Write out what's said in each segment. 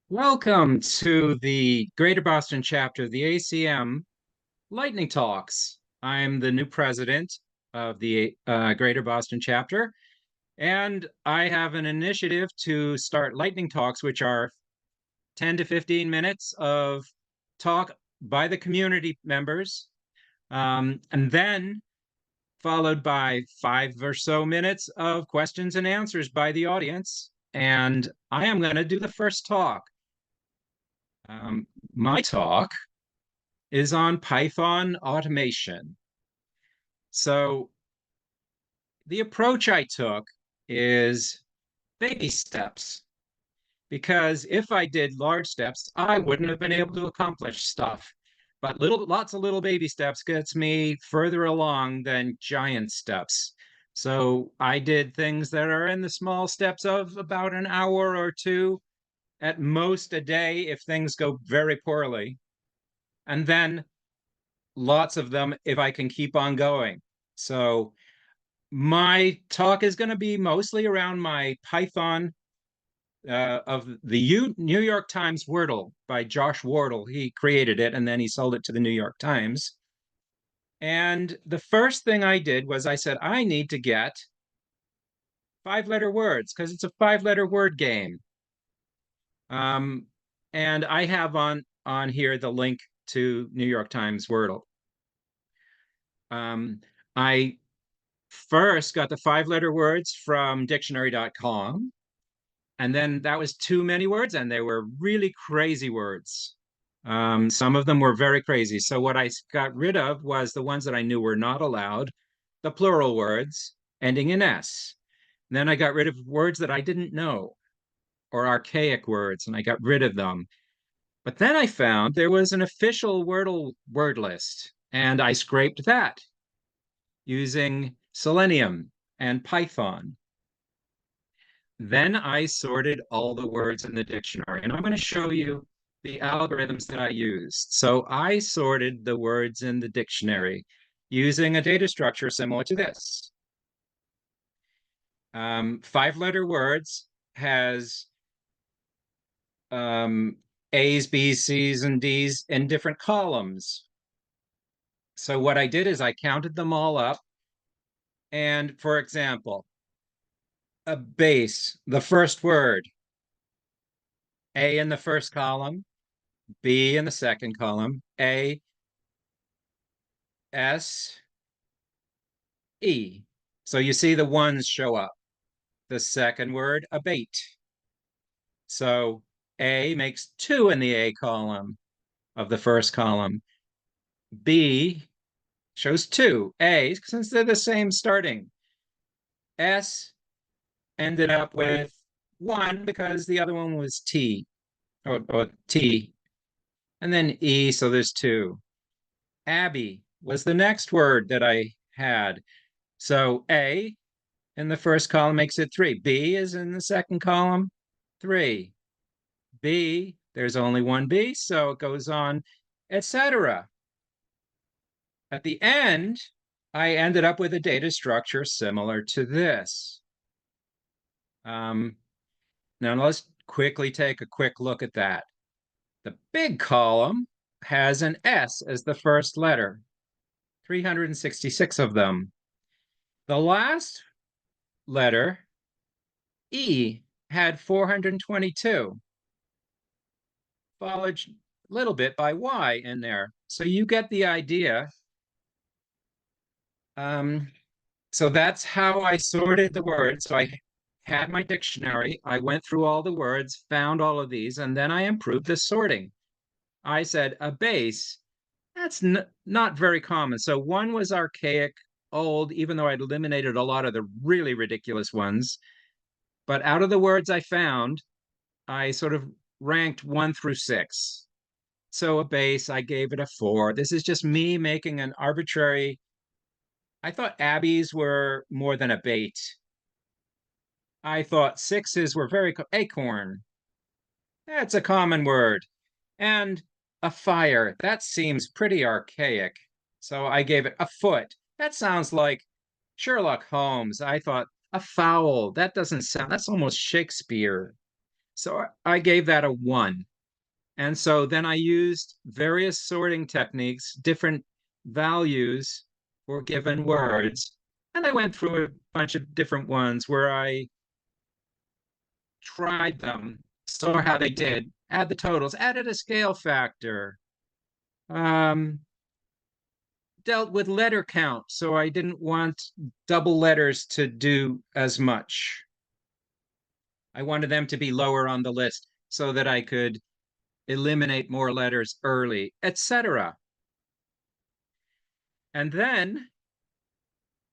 Welcome to the Greater Boston chapter of the ACM Lightning Talks. I'm the new president of the Greater Boston chapter, and I have an initiative to start Lightning Talks, which are 10 to 15 minutes of talk by the community members, and then followed by 5 or so minutes of questions and answers by the audience. And I am going to do the first talk. My talk is on Python automation. So the approach I took is baby steps, because if I did large steps, I wouldn't have been able to accomplish stuff. But lots of little baby steps gets me further along than giant steps. So I did things that are in the small steps of about an hour or two, at most a day if things go very poorly. And then lots of them if I can keep on going. So my talk is going to be mostly around my Python of the New York Times Wordle by Josh Wardle. He created it and then he sold it to the New York Times. And the first thing I did was I said, I need to get 5-letter words because it's a 5-letter word game. Um, and I have on here the link to New York Times Wordle. I first got the 5-letter words from dictionary.com. And then that was too many words, and they were really crazy words. Some of them were very crazy. So what I got rid of was the ones that I knew were not allowed, the plural words ending in S. And then I got rid of words that I didn't know or archaic words, and I got rid of them. But then I found there was an official Wordle word list, and I scraped that using Selenium and Python. Then I sorted all the words in the dictionary, and I'm going to show you the algorithms that I used. So I sorted the words in the dictionary using a data structure similar to this. 5-letter words has A's, B's, C's, and D's in different columns. So what I did is I counted them all up. And for example, a base, the first word, A in the first column, B in the second column, A, S, E. So you see the ones show up. The second word, abate. So A makes 2 in the A column of the first column. B shows 2. A, since they're the same starting. S ended up with 1 because the other one was T, or T. And then E, so there's 2. Abby was the next word that I had. So A in the first column makes it 3. B is in the second column, 3. B, there's only one B, so it goes on, etc. At the end, I ended up with a data structure similar to this. Now let's quickly take a quick look at that. The big column has an S as the first letter, 366 of them. The last letter, E, had 422, followed a little bit by Y in there. So you get the idea. So that's how I sorted the words. So I had my dictionary. I went through all the words, found all of these, and then I improved the sorting. I said a base, that's not very common. So one was archaic, old, even though I'd eliminated a lot of the really ridiculous ones. But out of the words I found, I sort of ranked 1 through 6. So a base, I gave it a 4. This is just me making an arbitrary. I thought abbeys were more than a bait. I thought 6s were very acorn. That's a common word. And a fire, that seems pretty archaic. So I gave it a foot. That sounds like Sherlock Holmes. I thought a fowl, that doesn't sound, that's almost Shakespeare. So I gave that a 1. And so then I used various sorting techniques, different values for given words. And I went through a bunch of different ones where I tried them, saw how they did, add the totals, added a scale factor, um, dealt with letter count. So I didn't want double letters to do as much. I wanted them to be lower on the list so that I could eliminate more letters early, etc. And then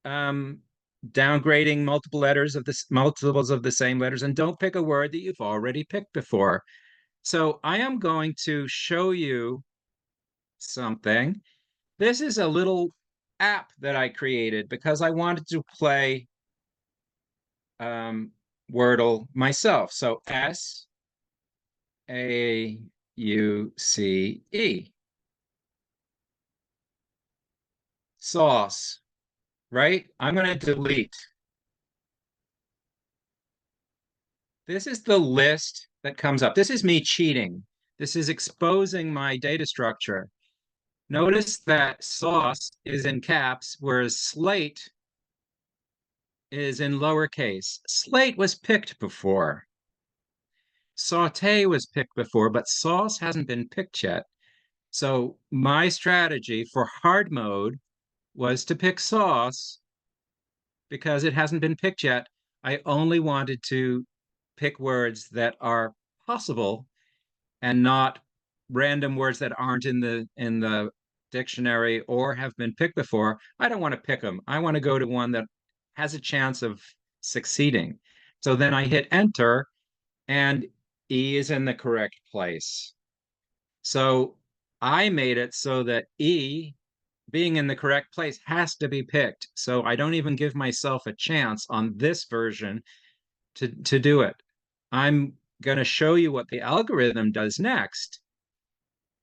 um, downgrading multiples of the same letters, and don't pick a word that you've already picked before. So I am going to show you something. This is a little app that I created because I wanted to play um, Wordle myself. So Sauce, sauce, right? I'm going to delete. This is the list that comes up. This is me cheating. This is exposing my data structure. Notice that sauce is in caps, whereas slate is in lowercase. Slate was picked before. Saute was picked before, but sauce hasn't been picked yet. So my strategy for hard mode was to pick sauce because it hasn't been picked yet. I only wanted to pick words that are possible and not random words that aren't in the dictionary or have been picked before. I don't want to pick them. I want to go to one that has a chance of succeeding. So then I hit enter and E is in the correct place. So I made it so that E being in the correct place has to be picked. So I don't even give myself a chance on this version to do it. I'm going to show you what the algorithm does next.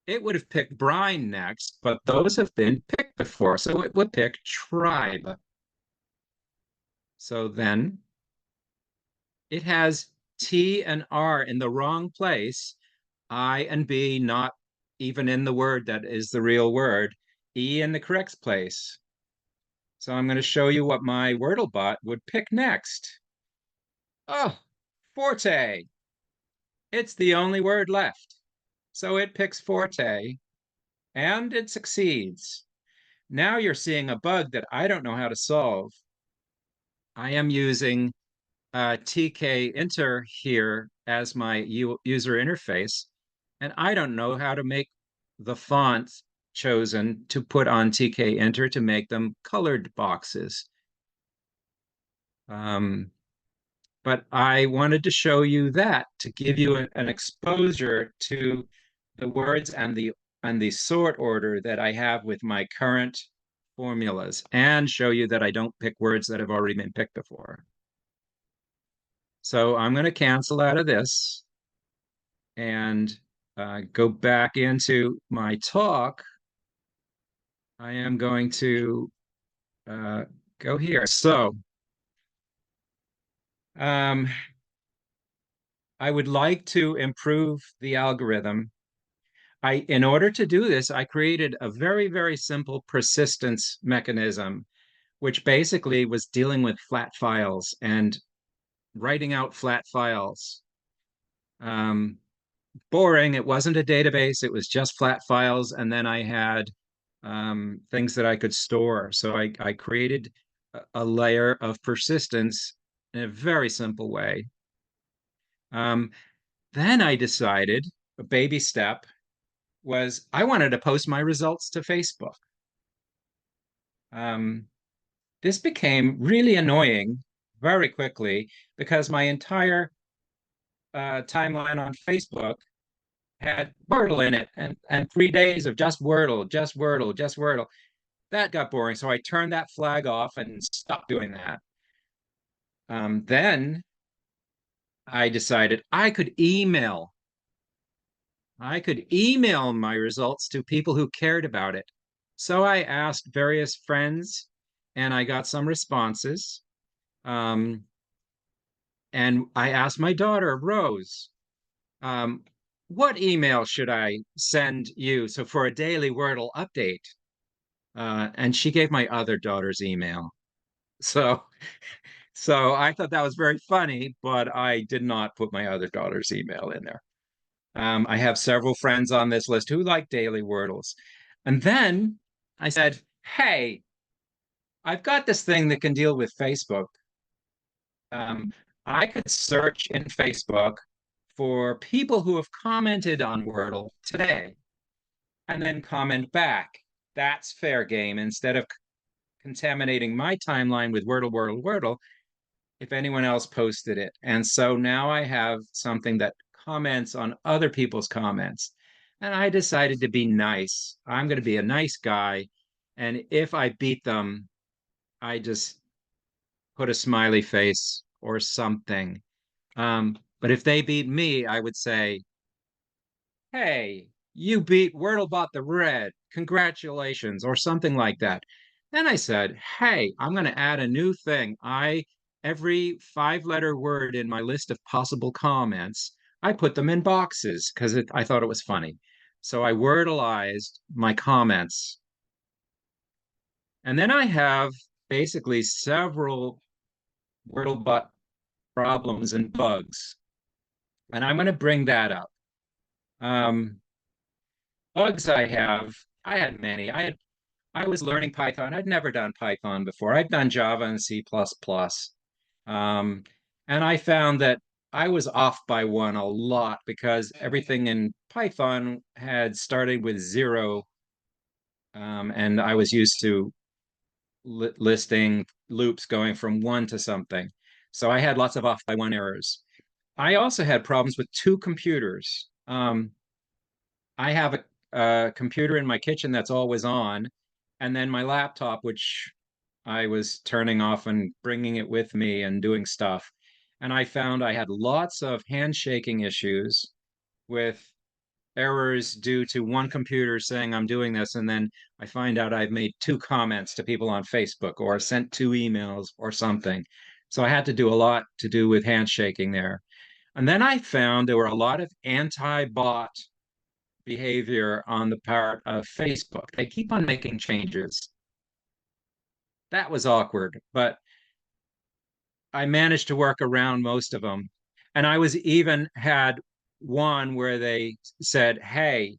It would have picked brine next, but those have been picked before. So it would pick tribe. So then it has T and R in the wrong place, I and B not even in the word that is the real word, E in the correct place. So I'm going to show you what my Wordle bot would pick next. Oh, forte. It's the only word left. So it picks forte and it succeeds. Now you're seeing a bug that I don't know how to solve. I am using TK Enter here as my user interface, and I don't know how to make the font chosen to put on TK Enter to make them colored boxes. But I wanted to show you that to give you an exposure to the words and the sort order that I have with my current formulas and show you that I don't pick words that have already been picked before. So I'm going to cancel out of this and go back into my talk. I am going to go here. So um, I would like to improve the algorithm. In order to do this, I created a very, very simple persistence mechanism, which basically was dealing with flat files and writing out flat files. Um, Boring. It wasn't a database. It was just flat files. And then I had things that I could store. So I created a layer of persistence in a very simple way. Um, then I decided a baby step was I wanted to post my results to Facebook. Um, this became really annoying very quickly because my entire timeline on Facebook had Wordle in it and 3 days of just Wordle, just Wordle, just Wordle. That got boring. So I turned that flag off and stopped doing that. Then I decided I could email my results to people who cared about it. So I asked various friends and I got some responses. Um, and I asked my daughter, Rose, um, what email should I send you? So for a daily Wordle update. And she gave my other daughter's email. So so I thought that was very funny, but I did not put my other daughter's email in there. I have several friends on this list who like daily Wordles. And then I said, hey, I've got this thing that can deal with Facebook. Um, I could search in Facebook for people who have commented on Wordle today and then comment back. That's fair game. Instead of contaminating my timeline with Wordle, Wordle, Wordle, if anyone else posted it. And so now I have something that comments on other people's comments. And I decided to be nice. I'm going to be a nice guy. And if I beat them, I just put a smiley face or something. But if they beat me, I would say, hey, you beat Wordlebot the Red. Congratulations, or something like that. Then I said, hey, I'm going to add a new thing. Every 5 letter word in my list of possible comments, I put them in boxes because I thought it was funny. So I wordalized my comments. And then I have basically several Wordlebot problems and bugs. And I'm going to bring that up. Um, Bugs I had many. I was learning Python. I'd never done Python before. I'd done Java and C++. Um, and I found that I was off by one a lot because everything in Python had started with zero. And I was used to listing loops going from one to something. So I had lots of off by one errors. I also had problems with two computers. I have a computer in my kitchen that's always on, and then my laptop, which I was turning off and bringing it with me and doing stuff. And I found I had lots of handshaking issues with errors due to one computer saying I'm doing this, and then I find out I've made two comments to people on Facebook or sent two emails or something. So I had to do a lot to do with handshaking there. And then I found there were a lot of anti-bot behavior on the part of Facebook. They keep on making changes. That was awkward, but I managed to work around most of them. And I was even had one where they said, hey,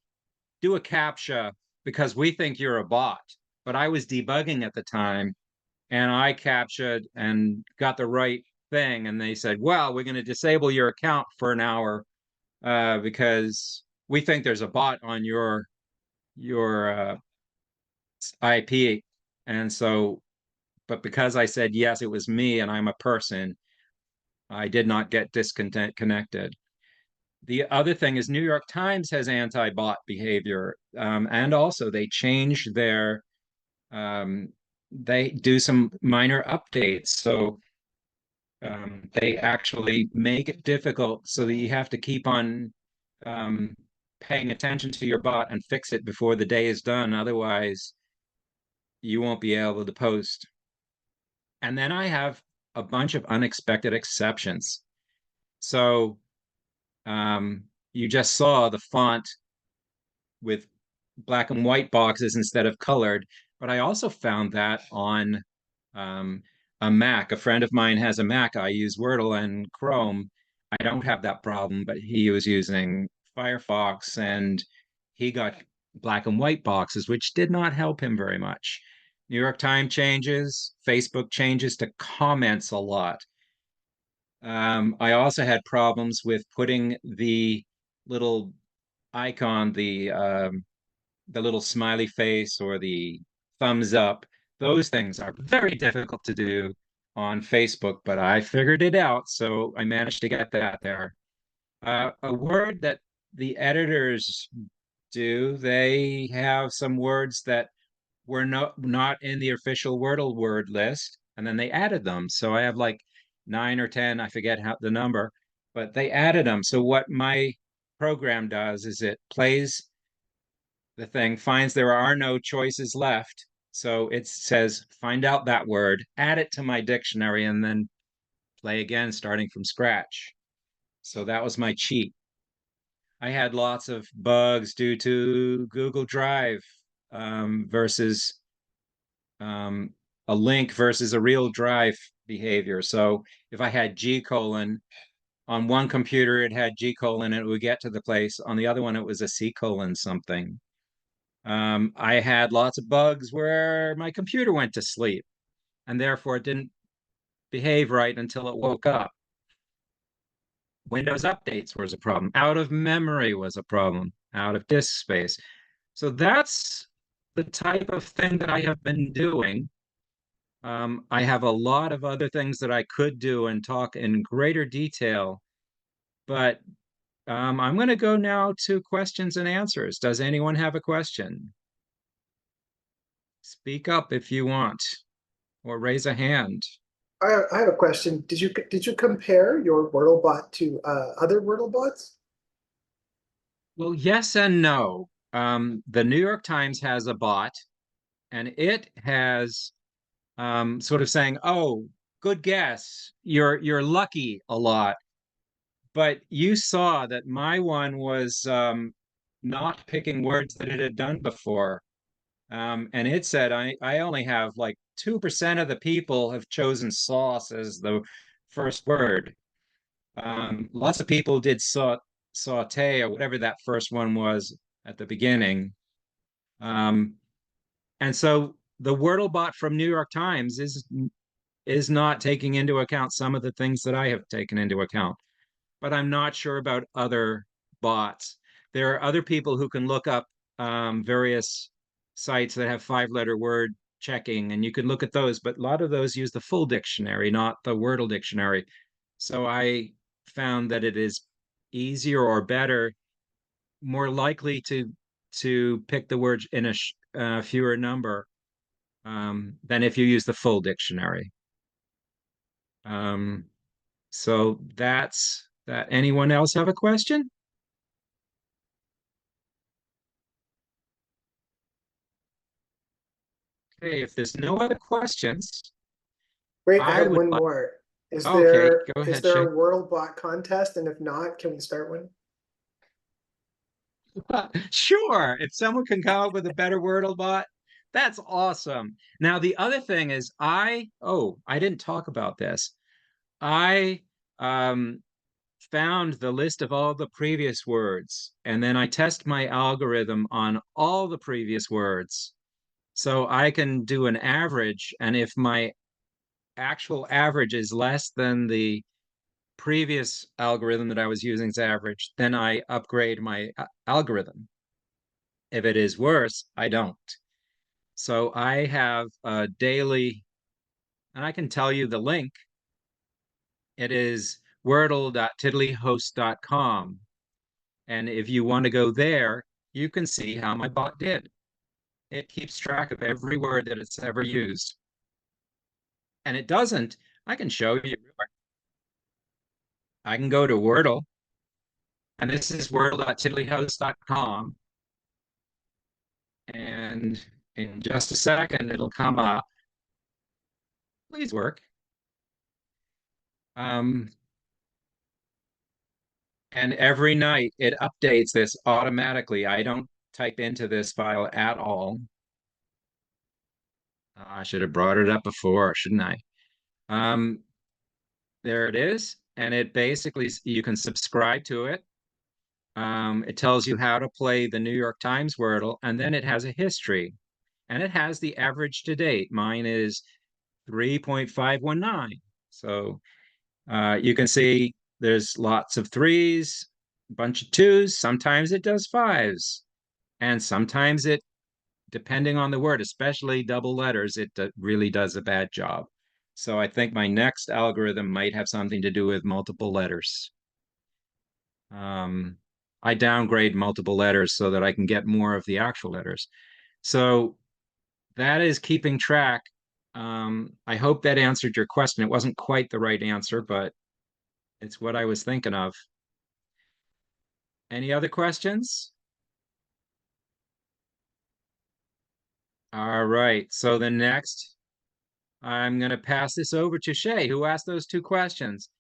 do a CAPTCHA because we think you're a bot. But I was debugging at the time and I captured and got the right thing. And they said, well, we're going to disable your account for an hour because we think there's a bot on your IP. And so, but because I said yes, it was me and I'm a person, I did not get disconnected. The other thing is New York Times has anti-bot behavior, and also um, they do some minor updates. So they actually make it difficult so that you have to keep on um, paying attention to your bot and fix it before the day is done. Otherwise, you won't be able to post. And then I have a bunch of unexpected exceptions. So you just saw the font with black and white boxes instead of colored, but I also found that on um, a Mac. A friend of mine has a Mac. I use Wordle and Chrome. I don't have that problem, but he was using Firefox and he got black and white boxes, which did not help him very much. New York Times changes, Facebook changes to comments a lot. I also had problems with putting the little icon, the little smiley face or the thumbs up. Those things are very difficult to do on Facebook, but I figured it out, so I managed to get that there. A word that the editors do, they have some words that were not in the official Wordle word list, and then they added them. So I have like 9 or 10, I forget how the number, but they added them. So what my program does is it plays the thing, finds there are no choices left. So it says, find out that word, add it to my dictionary, and then play again, starting from scratch. So that was my cheat. I had lots of bugs due to Google Drive versus um, a link versus a real drive behavior. So if I had G colon on one computer, it had G colon and it would get to the place. On the other one, it was a C colon something. I had lots of bugs where my computer went to sleep and therefore it didn't behave right until it woke up. Windows updates was a problem. Out of memory was a problem. Out of disk space. So that's the type of thing that I have been doing. I have a lot of other things that I could do and talk in greater detail, but I'm going to go now to questions and answers. Does anyone have a question? Speak up if you want, or raise a hand. I have a question. Did you compare your Wordle bot to other Wordle bots? Well, yes and no. The New York Times has a bot, and it has sort of saying, "Oh, good guess. You're lucky a lot." But you saw that my one was not picking words that it had done before. And it said, I only have like 2% of the people have chosen sauce as the first word. Lots of people did saute or whatever that first one was at the beginning. Um, and so the Wordle bot from New York Times is not taking into account some of the things that I have taken into account. But I'm not sure about other bots. There are other people who can look up various sites that have 5-letter word checking, and you can look at those, but a lot of those use the full dictionary, not the Wordle dictionary. So I found that it is easier or better, more likely to pick the words in a fewer number than if you use the full dictionary. Um, so that's that. Anyone else have a question? Okay, if there's no other questions, Wait, I I have would one like, more. Is okay, there go is ahead, there Shay. a Wordle bot contest? And if not, can we start one? Sure, if someone can come up with a better Wordle bot, that's awesome. Now, the other thing is I didn't talk about this. I um found the list of all the previous words, and then I test my algorithm on all the previous words. So I can do an average, and if my actual average is less than the previous algorithm that I was using as average, then I upgrade my algorithm. If it is worse, I don't. So I have a daily, and I can tell you the link. It is wordle.tiddlyhost.com. And if you want to go there, you can see how my bot did. It keeps track of every word that it's ever used. And it doesn't. I can show you. I can go to Wordle, and this is wordle.tiddlyhost.com. And in just a second, it'll come up. Please work. Um, and every night it updates this automatically. I don't type into this file at all. I should have brought it up before, shouldn't I? Um, there it is. And it basically, you can subscribe to it. It tells you how to play the New York Times Wordle, and then it has a history. And it has the average to date. Mine is 3.519. So you can see there's lots of threes, a bunch of twos. Sometimes it does fives. And sometimes it, depending on the word, especially double letters, it really does a bad job. So I think my next algorithm might have something to do with multiple letters. Um, I downgrade multiple letters so that I can get more of the actual letters. So that is keeping track. I hope that answered your question. It wasn't quite the right answer, but it's what I was thinking of. Any other questions? All right. So the next, I'm going to pass this over to Shay, who asked those two questions.